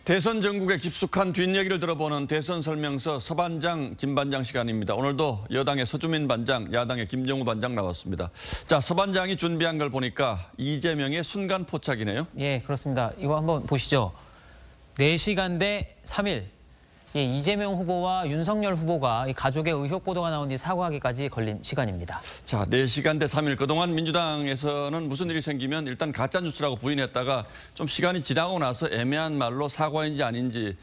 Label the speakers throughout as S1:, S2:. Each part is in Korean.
S1: 대선 전국에 깊숙한 뒷얘기를 들어보는 대선 설명서 서반장, 김반장 시간입니다. 오늘도 여당의 서주민 반장, 야당의 김정우 반장 나왔습니다. 자, 서반장이 준비한 걸 보니까 이재명의 순간 포착이네요.
S2: 예, 그렇습니다. 이거 한번 보시죠. 4시간 대 3일. 예, 이재명 후보와 윤석열 후보가 가족의 의혹 보도가 나온 뒤 사과하기까지 걸린 시간입니다.
S1: 자, 4시간 대 3일. 그동안 민주당에서는 무슨 일이 생기면 일단 가짜뉴스라고 부인했다가 좀 시간이 지나고 나서 애매한 말로 사과인지 아닌지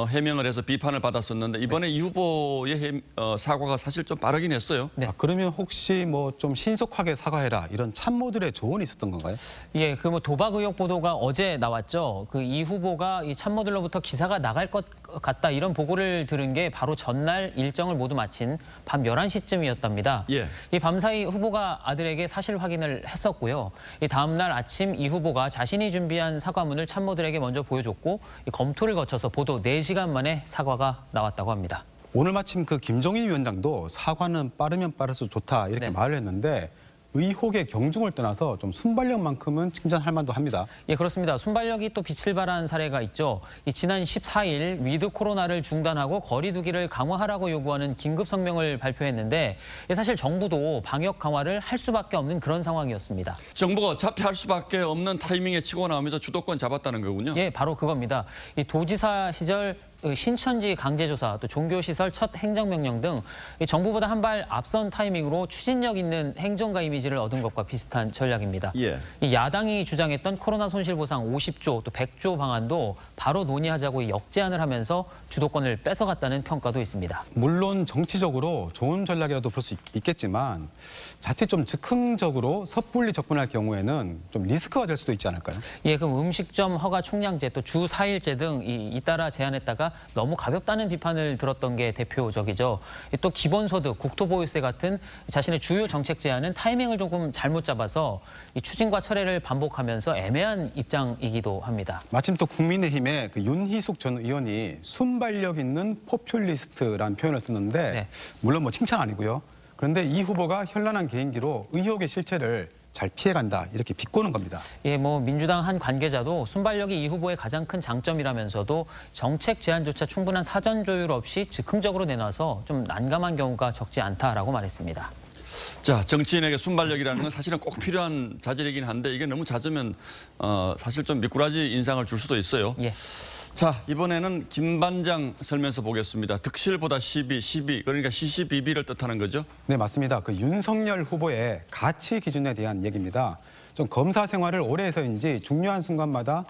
S1: 해명을 해서 비판을 받았었는데 이번에 이 후보의 사과가 사실 좀 빠르긴 했어요.
S3: 네. 그러면 혹시 뭐 좀 신속하게 사과해라 이런 참모들의 조언이 있었던 건가요?
S2: 예, 그 뭐 도박 의혹 보도가 어제 나왔죠. 그 이 후보가 이 참모들로부터 기사가 나갈 것 같다 이런 보고를 들은 게 바로 전날 일정을 모두 마친 밤 11시쯤이었답니다.
S1: 예.
S2: 이 밤사이 후보가 아들에게 사실 확인을 했었고요. 이 다음 날 아침 이 후보가 자신이 준비한 사과문을 참모들에게 먼저 보여줬고 이 검토를 거쳐서 보도 4시간 만에 사과가 나왔다고 합니다.
S3: 오늘 마침 그 김종인 위원장도 사과는 빠르면 빠를수록 좋다 이렇게
S2: 네.
S3: 말을 했는데 의혹의 경중을 떠나서 좀 순발력만큼은 칭찬할 만도 합니다.
S2: 예, 그렇습니다. 순발력이 또 빛을 발한 사례가 있죠. 지난 14일 위드 코로나를 중단하고 거리 두기를 강화하라고 요구하는 긴급 성명을 발표했는데 사실 정부도 방역 강화를 할 수밖에 없는 그런 상황이었습니다.
S1: 정부가 어차피 할 수밖에 없는 타이밍에 치고 나오면서 주도권 잡았다는 거군요.
S2: 예, 바로 그겁니다. 이 도지사 시절 신천지 강제조사, 또 종교시설 첫 행정명령 등 정부보다 한 발 앞선 타이밍으로 추진력 있는 행정가 이미지를 얻은 것과 비슷한 전략입니다.
S1: 예.
S2: 이 야당이 주장했던 코로나 손실보상 50조, 또 100조 방안도 바로 논의하자고 역제안을 하면서 주도권을 뺏어갔다는 평가도 있습니다.
S3: 물론 정치적으로 좋은 전략이라도 볼 수 있겠지만 자칫 좀 즉흥적으로 섣불리 접근할 경우에는 좀 리스크가 될 수도 있지 않을까요?
S2: 예, 그럼 음식점 허가 총량제, 또 주 4일제 등 잇따라 제안했다가 너무 가볍다는 비판을 들었던 게 대표적이죠. 또 기본소득, 국토보유세 같은 자신의 주요 정책 제안은 타이밍을 조금 잘못 잡아서 추진과 철회를 반복하면서 애매한 입장이기도 합니다.
S3: 마침 또 국민의힘의 그 윤희숙 전 의원이 순발력 있는 포퓰리스트라는 표현을 쓰는데
S2: 네.
S3: 물론 뭐 칭찬 아니고요. 그런데 이 후보가 현란한 개인기로 의혹의 실체를 잘 피해간다 이렇게 비꼬는 겁니다.
S2: 예, 뭐 민주당 한 관계자도 순발력이 이 후보의 가장 큰 장점이라면서도 정책 제안조차 충분한 사전 조율 없이 즉흥적으로 내놔서 좀 난감한 경우가 적지 않다라고 말했습니다.
S1: 자, 정치인에게 순발력이라는 건 사실은 꼭 필요한 자질이긴 한데 이게 너무 잦으면 사실 좀 미꾸라지 인상을 줄 수도 있어요.
S2: 예.
S1: 자, 이번에는 김 반장 설명서 보겠습니다. 득실보다 시비 그러니까 시시비비를 뜻하는 거죠?
S3: 네, 맞습니다. 그 윤석열 후보의 가치 기준에 대한 얘기입니다. 좀 검사 생활을 오래 해서인지 중요한 순간마다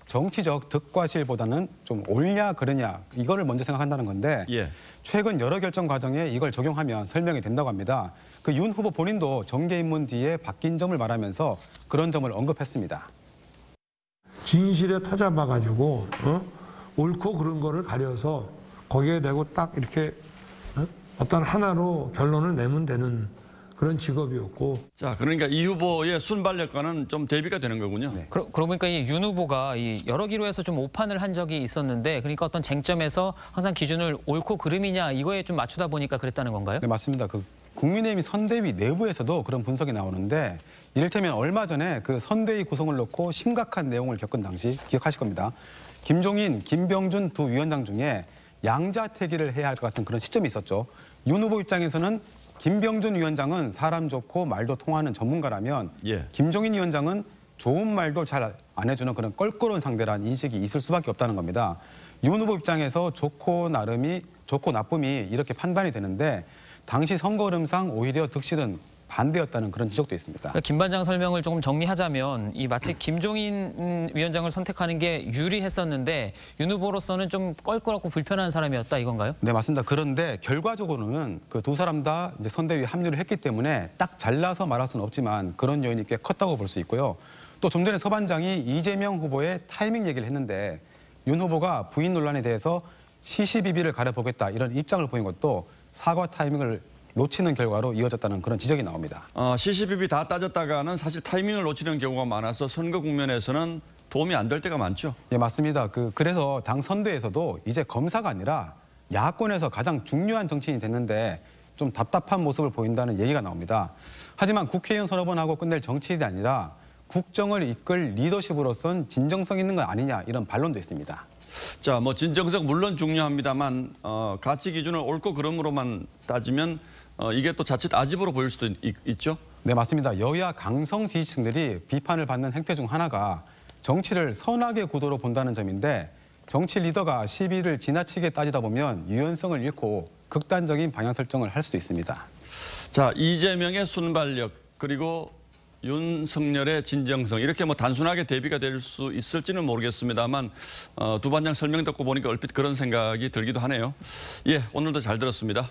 S3: 정치적 득과 실보다는 좀 옳냐 그르냐 이거를 먼저 생각한다는 건데
S1: 예.
S3: 최근 여러 결정 과정에 이걸 적용하면 설명이 된다고 합니다. 그 윤 후보 본인도 정계 입문 뒤에 바뀐 점을 말하면서 그런 점을 언급했습니다.
S4: 진실에 터잡아가지고 옳고 그른 거를 가려서 거기에 대고 딱 이렇게 어떤 하나로 결론을 내면 되는 그런 직업이었고.
S1: 자, 그러니까 이 후보의 순발력과는 좀 대비가 되는 거군요.
S3: 네.
S2: 그러고 보니까 이 윤 후보가 여러 기로에서 좀 오판을 한 적이 있었는데 그러니까 어떤 쟁점에서 항상 기준을 옳고 그름이냐 이거에 좀 맞추다 보니까 그랬다는 건가요?
S3: 네, 맞습니다. 그 국민의힘 선대위 내부에서도 그런 분석이 나오는데 이를테면 얼마 전에 그 선대위 구성을 놓고 심각한 내용을 겪은 당시 기억하실 겁니다. 김종인, 김병준 두 위원장 중에 양자택일을 해야 할 것 같은 그런 시점이 있었죠. 윤 후보 입장에서는 김병준 위원장은 사람 좋고 말도 통하는 전문가라면
S1: 예.
S3: 김종인 위원장은 좋은 말도 잘 안 해주는 그런 껄끄러운 상대라는 인식이 있을 수밖에 없다는 겁니다. 윤 후보 입장에서 좋고 나쁨이 이렇게 판단이 되는데 당시 선거 흐름상 오히려 득실은 반대였다는 그런 지적도 있습니다.
S2: 그러니까 김 반장 설명을 조금 정리하자면 마치 김종인 위원장을 선택하는 게 유리했었는데 윤 후보로서는 좀 껄끄럽고 불편한 사람이었다 이건가요?
S3: 네, 맞습니다. 그런데 결과적으로는 그 두 사람 다 이제 선대위에 합류를 했기 때문에 딱 잘라서 말할 수는 없지만 그런 요인이 꽤 컸다고 볼 수 있고요. 또 좀 전에 서 반장이 이재명 후보의 타이밍 얘기를 했는데 윤 후보가 부인 논란에 대해서 시시비비를 가려보겠다 이런 입장을 보인 것도 사과 타이밍을 놓치는 결과로 이어졌다는 그런 지적이 나옵니다.
S1: 시시비비 다 따졌다가는 사실 타이밍을 놓치는 경우가 많아서 선거 국면에서는 도움이 안 될 때가 많죠.
S3: 예, 맞습니다. 그래서 당 선대에서도 이제 검사가 아니라 야권에서 가장 중요한 정치인이 됐는데 좀 답답한 모습을 보인다는 얘기가 나옵니다. 하지만 국회의원 서너 번 하고 끝낼 정치인이 아니라 국정을 이끌 리더십으로선 진정성 있는 건 아니냐 이런 반론도 있습니다.
S1: 자, 뭐 진정성 물론 중요합니다만 가치 기준을 옳고 그름으로만 따지면 이게 또 자칫 아집으로 보일 수도 있죠.
S3: 네, 맞습니다. 여야 강성 지지층들이 비판을 받는 행태 중 하나가 정치를 선악의 구도로 본다는 점인데 정치 리더가 시비를 지나치게 따지다 보면 유연성을 잃고 극단적인 방향 설정을 할 수도 있습니다.
S1: 자, 이재명의 순발력 그리고 윤석열의 진정성 이렇게 뭐 단순하게 대비가 될 수 있을지는 모르겠습니다만 두 반장 설명 듣고 보니까 얼핏 그런 생각이 들기도 하네요. 예, 오늘도 잘 들었습니다.